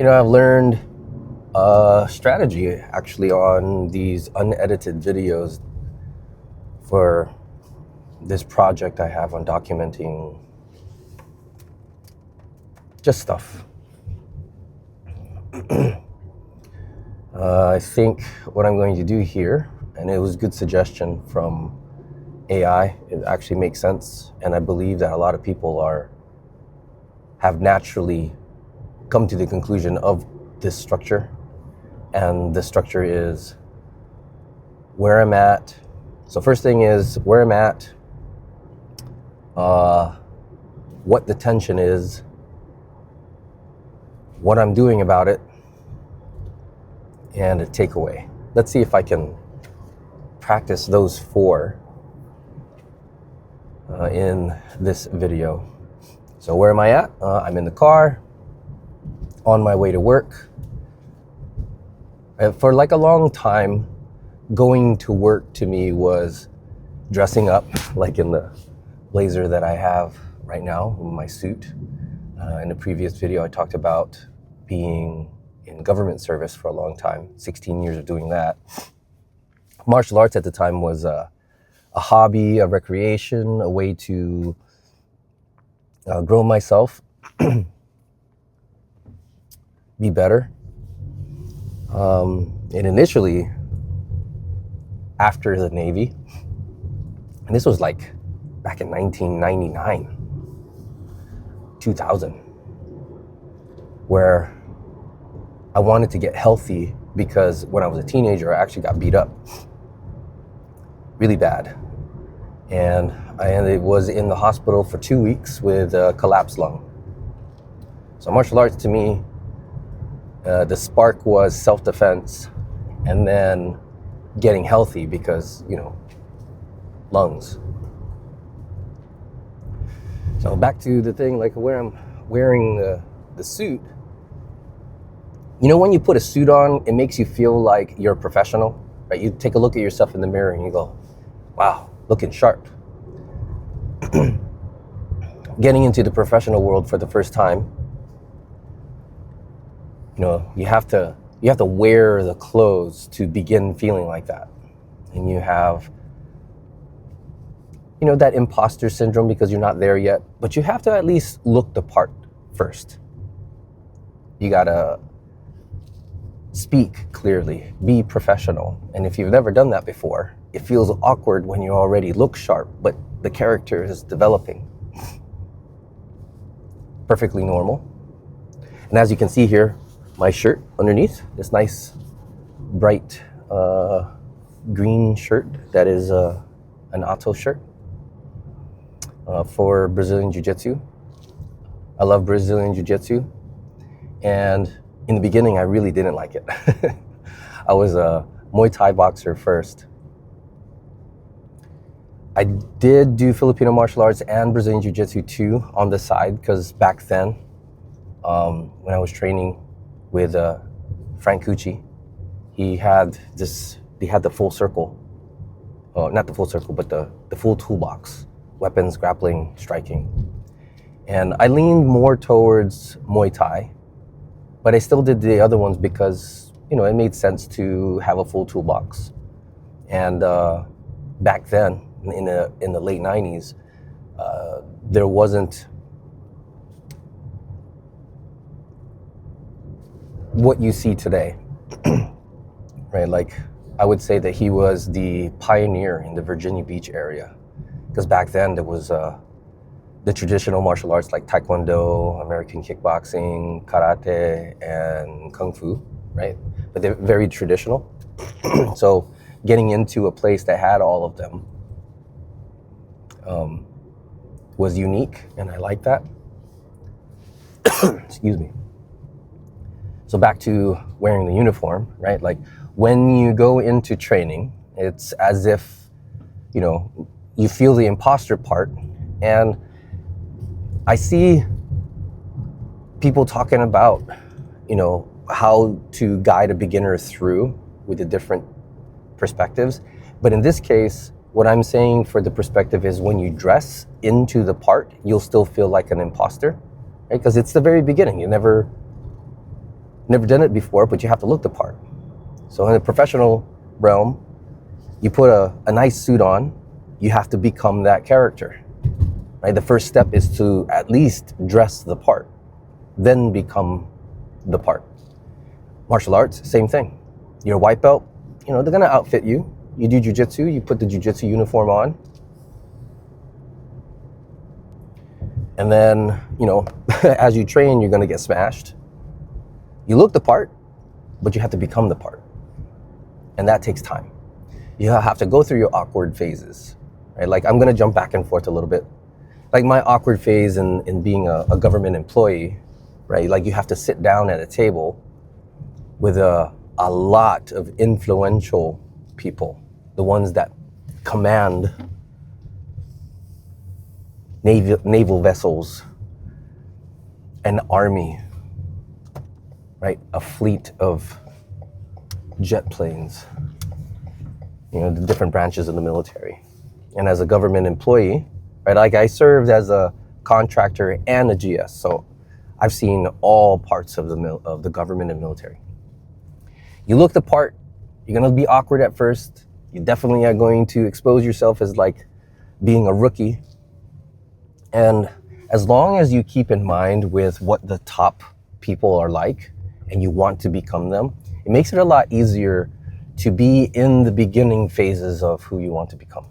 I've learned a strategy actually on these unedited videos for this project I have on documenting just stuff. I think what I'm going to do here, and it was a good suggestion from AI, it actually makes sense, and I believe that a lot of people have naturally come to the conclusion of this structure, and the structure is where I'm at. So first thing is where I'm at, what the tension is, what I'm doing about it, and a takeaway. Let's see if I can practice those four in this video. So where am I at? I'm in the car, on my way to work. And for like a long time, going to work to me was dressing up, like in the blazer that I have right now, my suit. In the previous video, I talked about being in government service for a long time, 16 years of doing that. Martial arts at the time was a hobby, a recreation, a way to grow myself, be better. And initially, after the Navy, and this was like back in 1999, 2000, where I wanted to get healthy because when I was a teenager, I actually got beat up really bad. And I was in the hospital for 2 weeks with a collapsed lung. So martial arts to me, the spark was self-defense and then getting healthy because, lungs. So back to the thing, like where I'm wearing the suit. When you put a suit on, it makes you feel like you're a professional, right? You take a look at yourself in the mirror and you go, wow, looking sharp. Getting into the professional world for the first time, you have to wear the clothes to begin feeling like that. And you have, that imposter syndrome because you're not there yet, but you have to at least look the part first. You gotta speak clearly, be professional. And if you've never done that before, it feels awkward when you already look sharp, but the character is developing. Perfectly normal. And as you can see here, my shirt underneath, this nice bright green shirt that is an Auto shirt for Brazilian Jiu-Jitsu. I love Brazilian Jiu-Jitsu, and in the beginning I really didn't like it. I was a Muay Thai boxer first. I did do Filipino martial arts and Brazilian Jiu-Jitsu too on the side, because back then when I was training with Frank Cucci, he had the full circle, not the full circle, but the full toolbox, weapons, grappling, striking. And I leaned more towards Muay Thai, but I still did the other ones because, it made sense to have a full toolbox. And back then, in the late 90s, there wasn't what you see today, right? Like, I would say that he was the pioneer in the Virginia Beach area, because back then there was the traditional martial arts like Taekwondo, American kickboxing, karate, and Kung Fu, right? But they're very traditional. So getting into a place that had all of them was unique, and I like that. Excuse me. So back to wearing the uniform, right? Like when you go into training, it's as if, you feel the imposter part. And I see people talking about, how to guide a beginner through with the different perspectives. But in this case, what I'm saying for the perspective is when you dress into the part, you'll still feel like an imposter, right? Because it's the very beginning. never done it before, but you have to look the part. So in the professional realm, you put a nice suit on, you have to become that character, right? The first step is to at least dress the part, then become the part. Martial arts, same thing. You're a white belt, they're gonna outfit you. You do jiu-jitsu, you put the jiu-jitsu uniform on. And then, as you train, you're gonna get smashed. You look the part, but you have to become the part. And that takes time. You have to go through your awkward phases, right? Like, I'm gonna jump back and forth a little bit. Like my awkward phase in being a government employee, right? Like, you have to sit down at a table with a lot of influential people, the ones that command naval vessels, an army, right? A fleet of jet planes, the different branches of the military. And as a government employee, right, like I served as a contractor and a GS, so I've seen all parts of the government and military. You look the part, you're gonna be awkward at first. You definitely are going to expose yourself as like being a rookie. And as long as you keep in mind with what the top people are like and you want to become them, it makes it a lot easier to be in the beginning phases of who you want to become.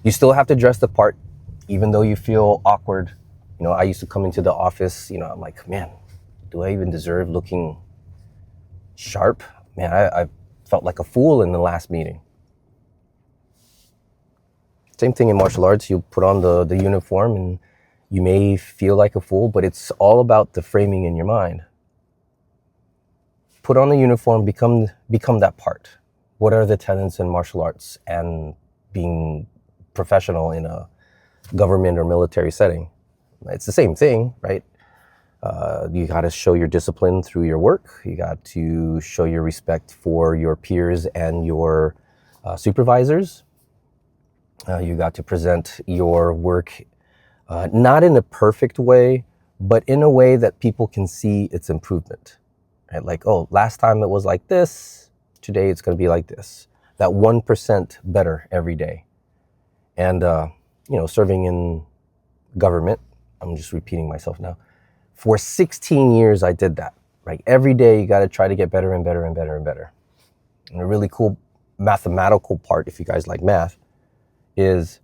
You still have to dress the part, even though you feel awkward. I used to come into the office, I'm like, man, do I even deserve looking sharp? Man, I felt like a fool in the last meeting. Same thing in martial arts. You put on the uniform and you may feel like a fool, but it's all about the framing in your mind. Put on the uniform, become that part. What are the tenets in martial arts and being professional in a government or military setting? It's the same thing, right? You got to show your discipline through your work. You got to show your respect for your peers and your supervisors. You got to present your work not in a perfect way, but in a way that people can see its improvement. Right? Like, oh, last time it was like this, today it's going to be like this. That 1% better every day. And, serving in government, I'm just repeating myself now. For 16 years, I did that, right? Every day, you got to try to get better and better and better and better. And a really cool mathematical part, if you guys like math, is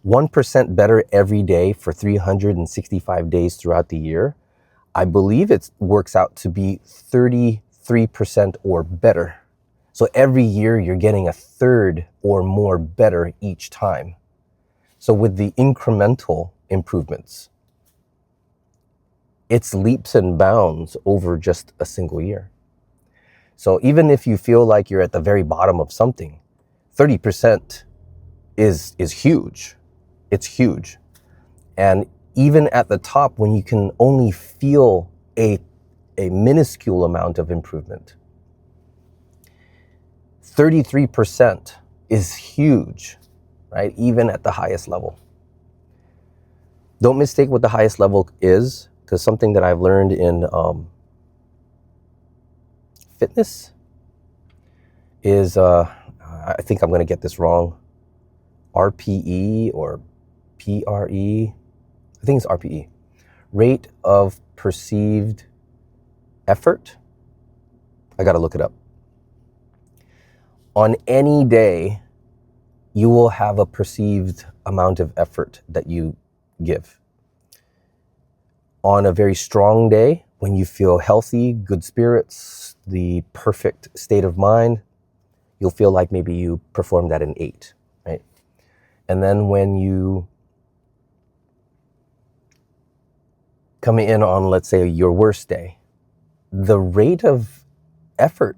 1% better every day for 365 days throughout the year. I believe it works out to be 33% or better. So every year, you're getting a third or more better each time. So with the incremental improvements, it's leaps and bounds over just a single year. So even if you feel like you're at the very bottom of something, 30% is huge. It's huge. And even at the top, when you can only feel a minuscule amount of improvement, 33% is huge, right? Even at the highest level. Don't mistake what the highest level is, because something that I've learned in fitness is, I think I'm going to get this wrong, RPE or PRE. I think it's RPE. Rate of perceived effort. I got to look it up. On any day, you will have a perceived amount of effort that you give. On a very strong day, when you feel healthy, good spirits, the perfect state of mind, you'll feel like maybe you performed at an 8, right? And then when you come in on, let's say, your worst day, the rate of effort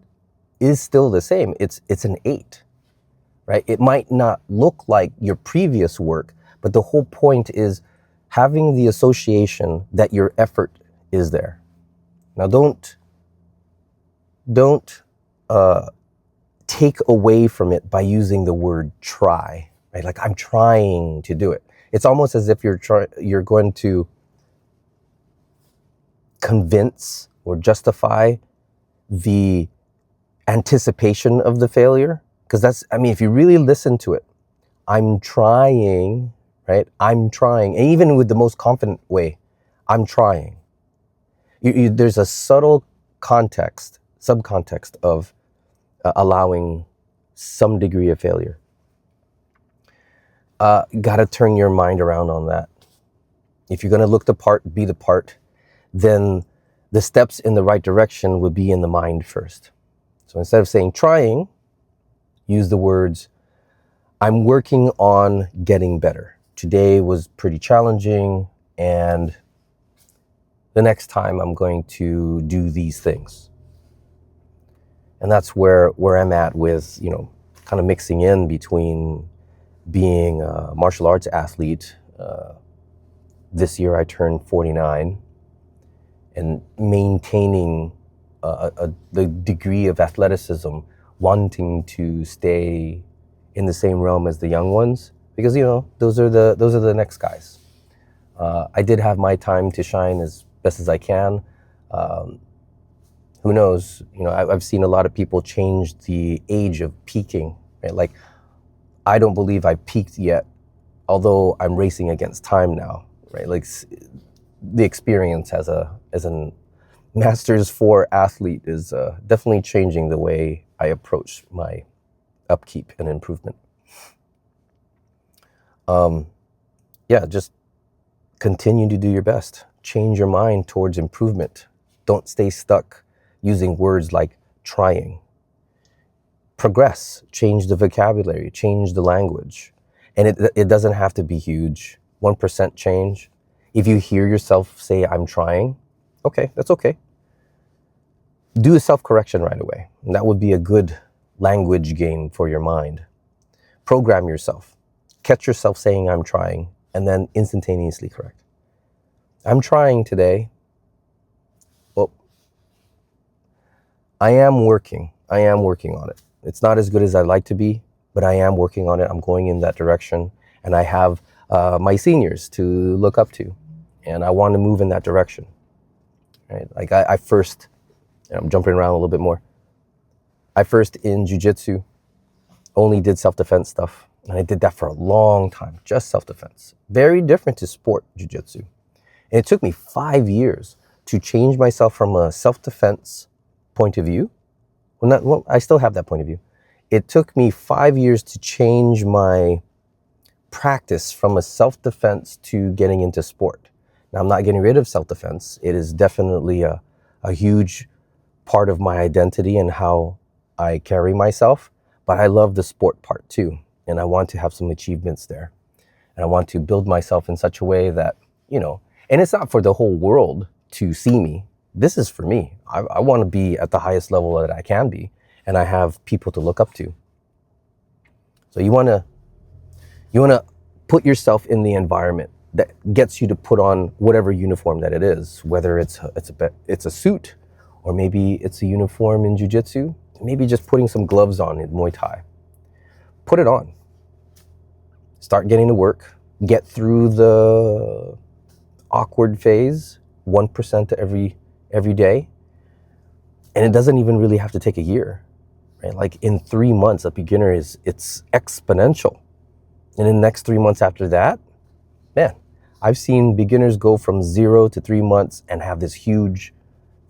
is still the same. It's an 8, right? It might not look like your previous work, but the whole point is having the association that your effort is there. Now, don't take away from it by using the word try, right? Like, I'm trying to do it. It's almost as if you're going to convince or justify the anticipation of the failure. Because that's, I mean, if you really listen to it, I'm trying, right? I'm trying. And even with the most confident way, I'm trying. There's a subtle context, subcontext of allowing some degree of failure. Got to turn your mind around on that. If you're going to look the part, be the part, then the steps in the right direction would be in the mind first. So instead of saying trying, use the words, I'm working on getting better. Today was pretty challenging, and the next time I'm going to do these things. And that's where I'm at with, kind of mixing in between being a martial arts athlete. This year I turned 49, and maintaining the degree of athleticism, wanting to stay in the same realm as the young ones, because those are the next guys. I did have my time to shine as best as I can. Who knows? I've seen a lot of people change the age of peaking. Right? Like, I don't believe I peaked yet, although I'm racing against time now. Right? Like, the experience as an Masters 4 athlete is definitely changing the way I approach my upkeep and improvement. Just continue to do your best. Change your mind towards improvement. Don't stay stuck using words like trying. Progress, change the vocabulary, change the language. And it doesn't have to be huge. 1% change. If you hear yourself say, I'm trying, okay, that's okay. Do a self-correction right away. And that would be a good language game for your mind. Program yourself. Catch yourself saying, I'm trying, and then instantaneously correct. I'm trying today. Well, I am working on it. It's not as good as I'd like to be, but I am working on it. I'm going in that direction, and I have my seniors to look up to, and I want to move in that direction. Right? Like I first, I'm jumping around a little bit more. I first in jiu-jitsu only did self-defense stuff, and I did that for a long time, just self-defense. Very different to sport jiu-jitsu. And it took me 5 years to change myself from a self-defense point of view. Well, I still have that point of view. It took me 5 years to change my practice from a self-defense to getting into sport. Now, I'm not getting rid of self-defense. It is definitely a huge part of my identity and how I carry myself. But I love the sport part too. And I want to have some achievements there. And I want to build myself in such a way that, and it's not for the whole world to see me. This is for me. I want to be at the highest level that I can be. And I have people to look up to. So you want to put yourself in the environment that gets you to put on whatever uniform that it is, whether it's a suit, or maybe it's a uniform in jiu-jitsu, maybe just putting some gloves on in Muay Thai. Put it on. Start getting to work. Get through the awkward phase, 1% every day. And it doesn't even really have to take a year. Right? Like in 3 months, a beginner it's exponential. And in the next 3 months after that, man, I've seen beginners go from 0 to 3 months and have this huge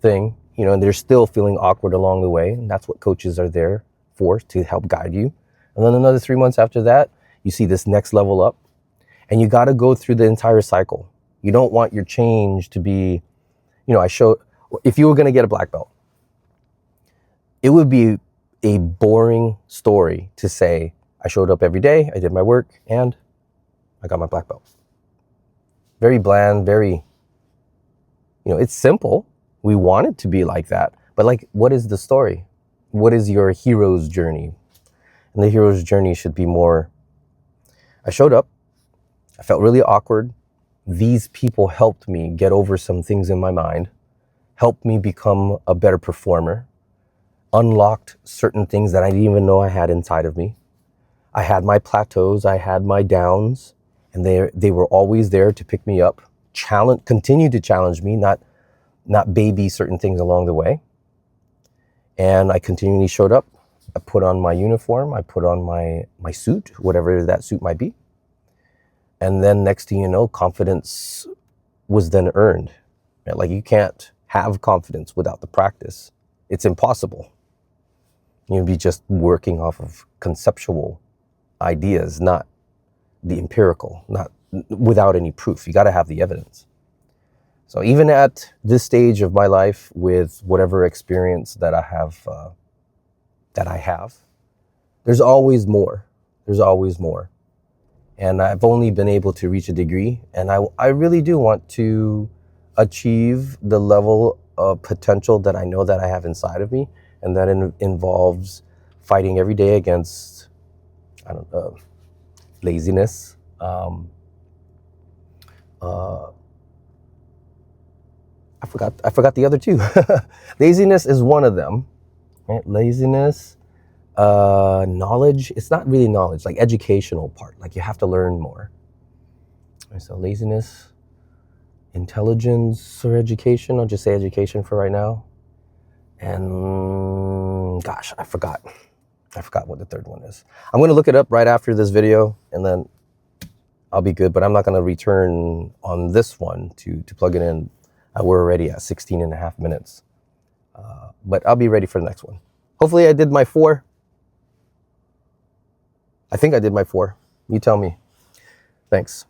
thing, and they're still feeling awkward along the way. And that's what coaches are there for, to help guide you. And then another 3 months after that, you see this next level up. And you got to go through the entire cycle. You don't want your change to be, if you were going to get a black belt, it would be a boring story to say, I showed up every day, I did my work, and I got my black belt. Very bland, very, it's simple. We want it to be like that. But what is the story? What is your hero's journey? And the hero's journey should be more, I showed up, I felt really awkward. These people helped me get over some things in my mind, helped me become a better performer, unlocked certain things that I didn't even know I had inside of me. I had my plateaus, I had my downs, and they were always there to pick me up, continue to challenge me, not not baby certain things along the way. And I continually showed up. I put on my uniform. I put on my suit, whatever that suit might be. And then next thing you know, confidence was then earned. Right? Like, you can't have confidence without the practice. It's impossible. You'd be just working off of conceptual ideas, not the empirical, not without any proof. You got to have the evidence. So even at this stage of my life, with whatever experience that I have, there's always more. There's always more. And I've only been able to reach a degree, and I really do want to achieve the level of potential that I know that I have inside of me, and that involves fighting every day against, laziness, I forgot the other two. Laziness is one of them, right? Laziness, knowledge. It's not really knowledge, like educational part. Like, you have to learn more. Right, so laziness, intelligence, or education. I'll just say education for right now. And gosh, I forgot what the third one is. I'm going to look it up right after this video, and then I'll be good. But I'm not going to return on this one to plug it in. We're already at 16 and a half minutes. But I'll be ready for the next one. Hopefully I did my 4. I think I did my 4. You tell me. Thanks.